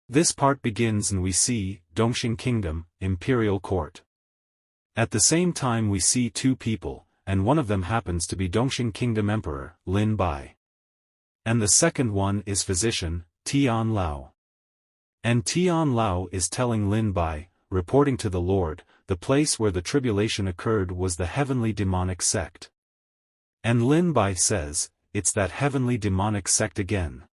This part begins and we see, Dongxing Kingdom, Imperial Court. At the same time we see two people, and one of them happens to be Dongxing Kingdom Emperor, Lin Bai. And the second one is physician, Tian Lao. And Tian Lao is telling Lin Bai, reporting to the Lord, the place where the tribulation occurred was the heavenly demonic sect. And Lin Bai says, it's that heavenly demonic sect again.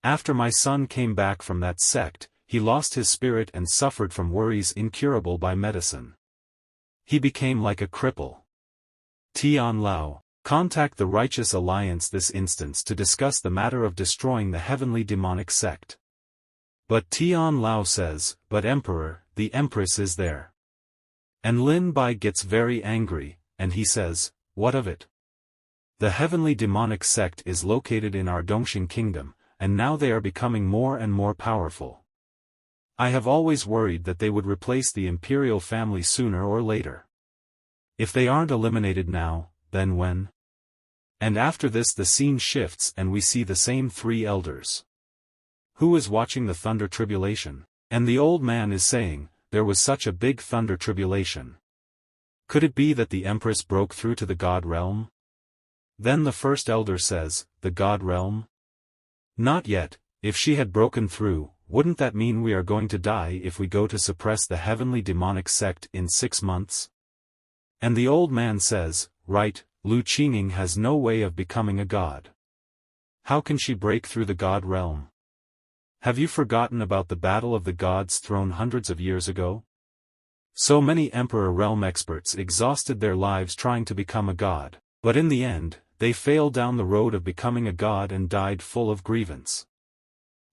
After my son came back from that sect, he lost his spirit and suffered from worries incurable by medicine. He became like a cripple. Tian Lao, contact the Righteous Alliance this instance to discuss the matter of destroying the heavenly demonic sect. But Tian Lao says, but Emperor, the Empress is there. And Lin Bai gets very angry, and he says, what of it? The heavenly demonic sect is located in our Dongxing Kingdom, and now they are becoming more and more powerful. I have always worried that they would replace the imperial family sooner or later. If they aren't eliminated now, then when? And after this the scene shifts and we see the same three elders. Who is watching the thunder tribulation? And the old man is saying, there was such a big thunder tribulation. Could it be that the Empress broke through to the God realm? Then the first elder says, the God realm? Not yet. If she had broken through, wouldn't that mean we are going to die if we go to suppress the heavenly demonic sect in 6 months? And the old man says, right, Lu Qinging has no way of becoming a god. How can she break through the god realm? Have you forgotten about the battle of the gods thrown hundreds of years ago? So many Emperor realm experts exhausted their lives trying to become a god, but in the end, they failed down the road of becoming a god and died full of grievance.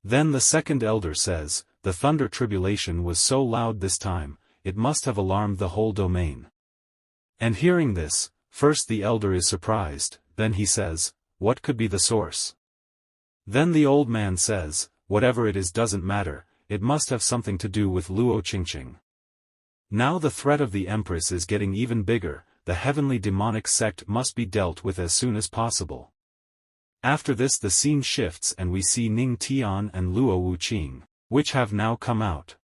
Then the second elder says, the thunder tribulation was so loud this time, it must have alarmed the whole domain. And hearing this, first the elder is surprised, then he says, what could be the source? Then the old man says, whatever it is doesn't matter, it must have something to do with Luo Qingqing. Now the threat of the Empress is getting even bigger, the heavenly demonic sect must be dealt with as soon as possible. After this the scene shifts and we see Ning Tian and Luo Wuqing, which have now come out.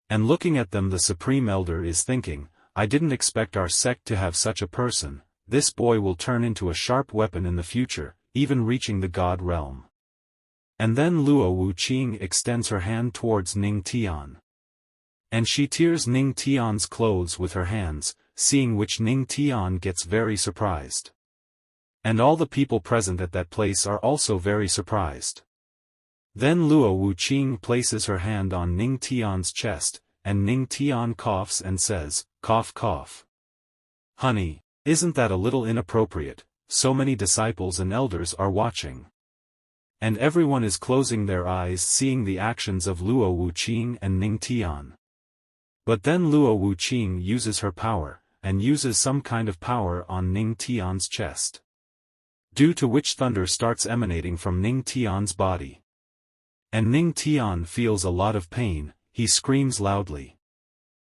And looking at them the Supreme Elder is thinking, I didn't expect our sect to have such a person, this boy will turn into a sharp weapon in the future, even reaching the God realm. And then Luo Wuqing extends her hand towards Ning Tian. And she tears Ning Tian's clothes with her hands, seeing which Ning Tian gets very surprised. And all the people present at that place are also very surprised. Then Luo Wuqing places her hand on Ning Tian's chest, and Ning Tian coughs and says, cough cough. Honey, isn't that a little inappropriate, so many disciples and elders are watching. And everyone is closing their eyes seeing the actions of Luo Wuqing and Ning Tian. But then Luo Wuqing uses her power, and uses some kind of power on Ning Tian's chest. Due to which thunder starts emanating from Ning Tian's body. And Ning Tian feels a lot of pain, he screams loudly.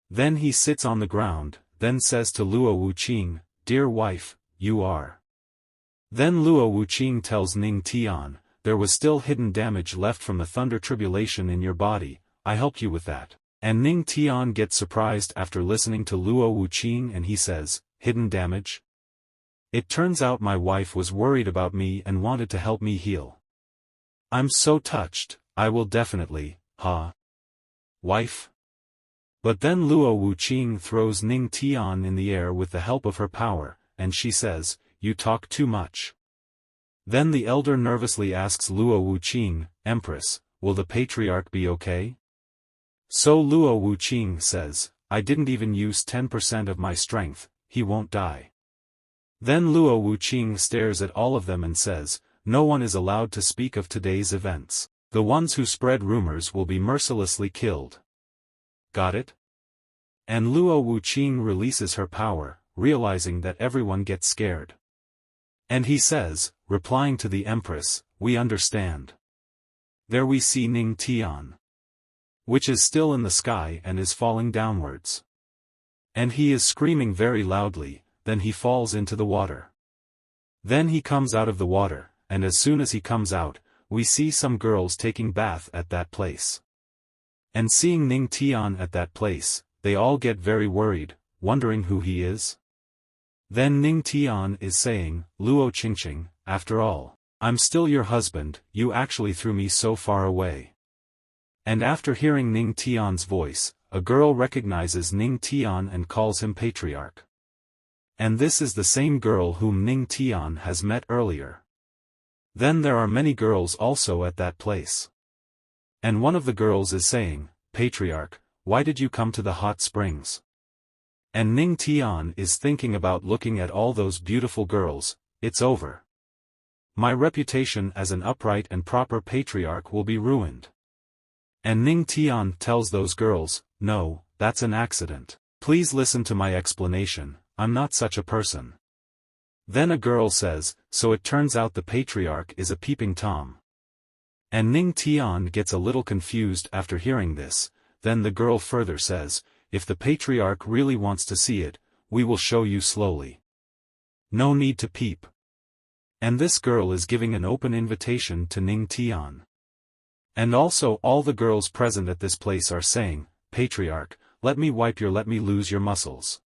Then he sits on the ground, then says to Luo Wuqing, dear wife, you are. Then Luo Wuqing tells Ning Tian, there was still hidden damage left from the thunder tribulation in your body, I helped you with that. And Ning Tian gets surprised after listening to Luo Wuqing and he says, hidden damage? It turns out my wife was worried about me and wanted to help me heal. I'm so touched, I will definitely, wife? But then Luo Wuqing throws Ning Tian in the air with the help of her power, and she says, you talk too much. Then the elder nervously asks Luo Wuqing, Empress, will the patriarch be okay? So Luo Wuqing says, I didn't even use 10% of my strength, he won't die. Then Luo Wuqing stares at all of them and says, no one is allowed to speak of today's events. The ones who spread rumors will be mercilessly killed. Got it? And Luo Wuqing releases her power, realizing that everyone gets scared. And he says, replying to the Empress, we understand. There we see Ning Tian, which is still in the sky and is falling downwards. And he is screaming very loudly, then he falls into the water. Then he comes out of the water, and as soon as he comes out, we see some girls taking bath at that place. And seeing Ning Tian at that place, they all get very worried, wondering who he is. Then Ning Tian is saying, Luo Qingqing, after all, I'm still your husband, you actually threw me so far away. And after hearing Ning Tian's voice, a girl recognizes Ning Tian and calls him patriarch. And this is the same girl whom Ning Tian has met earlier. Then there are many girls also at that place. And one of the girls is saying, Patriarch, why did you come to the hot springs? And Ning Tian is thinking about looking at all those beautiful girls. It's over. My reputation as an upright and proper patriarch will be ruined. And Ning Tian tells those girls, no, that's an accident. Please listen to my explanation, I'm not such a person. Then a girl says, so it turns out the patriarch is a peeping Tom. And Ning Tian gets a little confused after hearing this. Then the girl further says, if the patriarch really wants to see it, we will show you slowly. No need to peep. And this girl is giving an open invitation to Ning Tian. And also all the girls present at this place are saying, Patriarch, let me lose your muscles.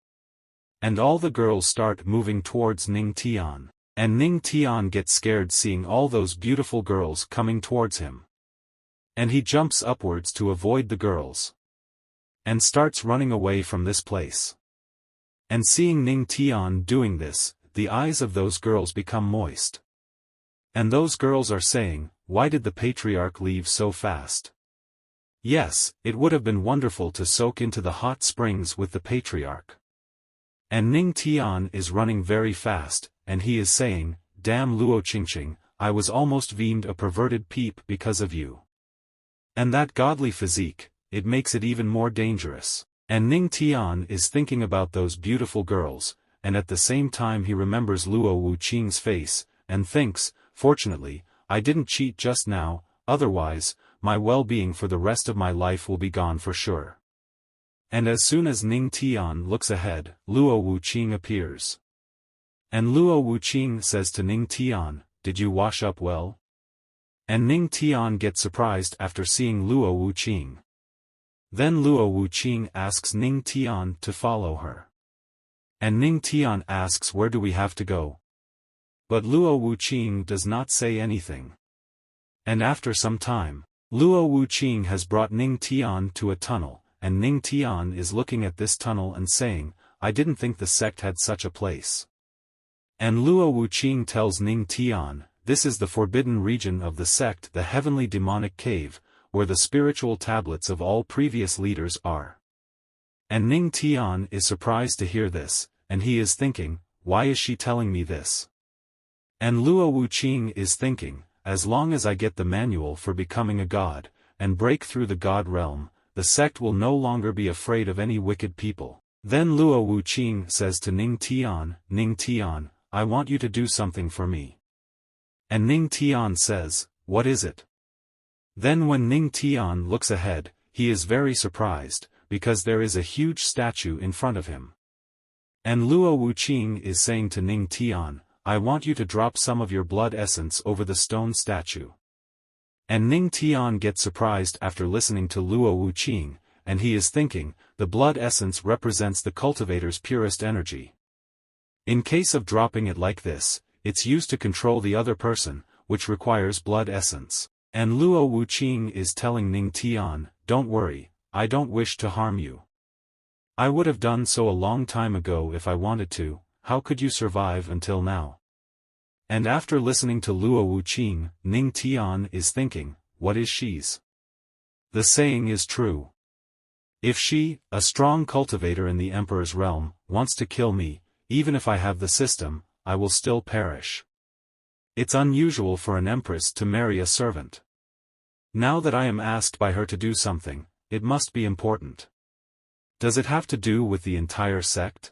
And all the girls start moving towards Ning Tian. And Ning Tian gets scared seeing all those beautiful girls coming towards him. And he jumps upwards to avoid the girls. And starts running away from this place. And seeing Ning Tian doing this, the eyes of those girls become moist. And those girls are saying, why did the patriarch leave so fast? Yes, it would have been wonderful to soak into the hot springs with the patriarch. And Ning Tian is running very fast, and he is saying, damn Luo Qingqing, I was almost deemed a perverted peep because of you. And that godly physique, it makes it even more dangerous. And Ning Tian is thinking about those beautiful girls, and at the same time he remembers Luo Wuqing's face, and thinks, fortunately, I didn't cheat just now, otherwise, my well-being for the rest of my life will be gone for sure. And as soon as Ning Tian looks ahead, Luo Wuqing appears. And Luo Wuqing says to Ning Tian, did you wash up well? And Ning Tian gets surprised after seeing Luo Wuqing. Then Luo Wuqing asks Ning Tian to follow her. And Ning Tian asks where do we have to go? But Luo Wuqing does not say anything. And after some time, Luo Wuqing has brought Ning Tian to a tunnel, and Ning Tian is looking at this tunnel and saying, I didn't think the sect had such a place. And Luo Wuqing tells Ning Tian, this is the forbidden region of the sect, the heavenly demonic cave, where the spiritual tablets of all previous leaders are. And Ning Tian is surprised to hear this, and he is thinking, why is she telling me this? And Luo Wuqing is thinking, as long as I get the manual for becoming a god, and break through the god realm, the sect will no longer be afraid of any wicked people. Then Luo Wuqing says to Ning Tian, I want you to do something for me. And Ning Tian says, what is it? Then when Ning Tian looks ahead, he is very surprised, because there is a huge statue in front of him. And Luo Wuqing is saying to Ning Tian, I want you to drop some of your blood essence over the stone statue. And Ning Tian gets surprised after listening to Luo Wuqing, and he is thinking, the blood essence represents the cultivator's purest energy. In case of dropping it like this, it's used to control the other person, which requires blood essence. And Luo Wuqing is telling Ning Tian, don't worry, I don't wish to harm you. I would have done so a long time ago if I wanted to, how could you survive until now? And after listening to Luo Wuqing, Ning Tian is thinking, what is she's? The saying is true. If she, a strong cultivator in the emperor's realm, wants to kill me, even if I have the system, I will still perish. It's unusual for an empress to marry a servant. Now that I am asked by her to do something, it must be important. Does it have to do with the entire sect?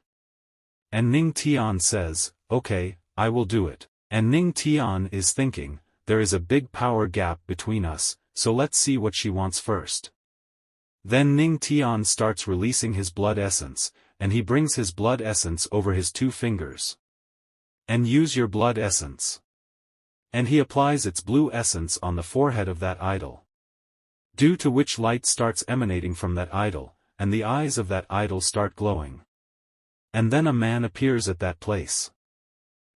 And Ning Tian says, okay, I will do it. And Ning Tian is thinking, there is a big power gap between us, so let's see what she wants first. Then Ning Tian starts releasing his blood essence, and he brings his blood essence over his 2 fingers. And use your blood essence. And he applies its blue essence on the forehead of that idol. due to which light starts emanating from that idol, and the eyes of that idol start glowing. And then a man appears at that place.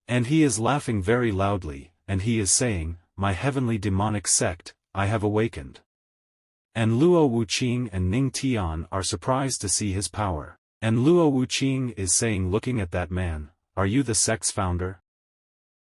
And he is laughing very loudly, and he is saying, "My heavenly demonic sect, I have awakened." And Luo Wuqing and Ning Tian are surprised to see his power. And Luo Wuqing is saying, looking at that man, "Are you the sect's founder?"